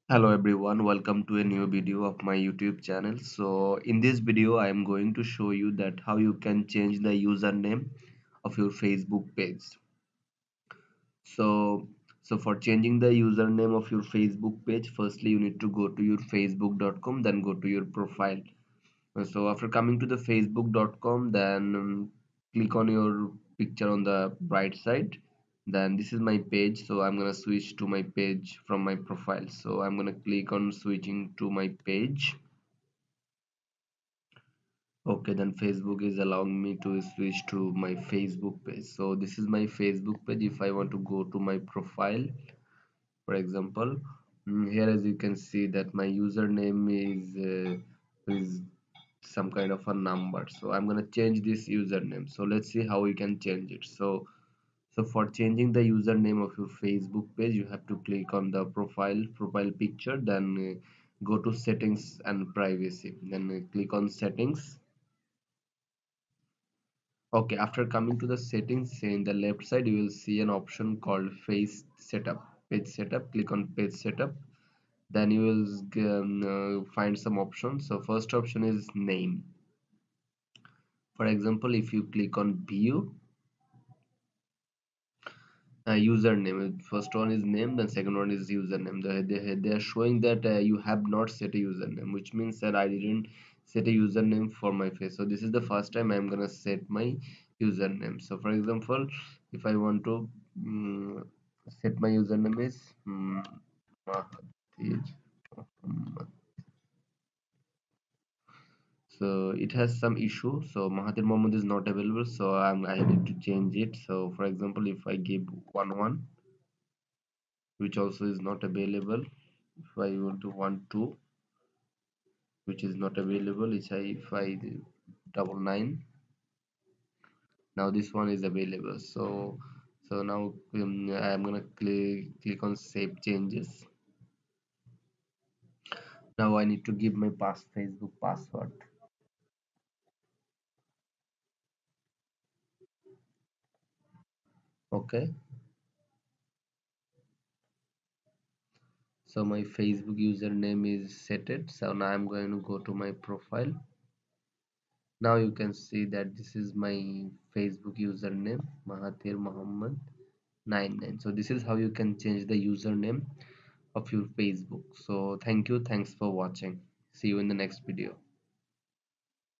Hello everyone, welcome to a new video of my YouTube channel. So in this video I am going to show you that how you can change the username of your Facebook page. So for changing the username of your Facebook page, firstly you need to go to your facebook.com, then go to your profile. So after coming to the facebook.com, then click on your picture on the right side. Then this is my page, so I'm gonna switch to my page from my profile. So I'm gonna click on switching to my page. Okay, then Facebook is allowing me to switch to my Facebook page. So this is my Facebook page. If I want to go to my profile, for example, here as you can see that my username is some kind of a number. So I'm gonna change this username. So let's see how we can change it. So for changing the username of your Facebook page, you have to click on the profile picture, then go to settings and privacy, then click on settings. Okay, after coming to the settings, in the left side you will see an option called page setup. Click on page setup, then you will find some options. So first option is name. For example, if you click on view, username, first one is name, then second one is username. They are showing that you have not set a username, which means that I didn't set a username for my face. So this is the first time I'm gonna set my username. So for example, if I want to mm set my username is Mahathir Mohammed. So it has some issue, so Mahathir Mohammed is not available, so I need to change it. So for example, if I give 1 which also is not available, if I want to want 2 which is not available, if I do 99, now this one is available. So now I'm gonna click on save changes. Now I need to give my Facebook password. Okay, so my Facebook username is set it. So now I'm going to go to my profile. Now you can see that this is my Facebook username, Mahathir Muhammad 99. So this is how you can change the username of your Facebook. So thank you, thanks for watching. See you in the next video.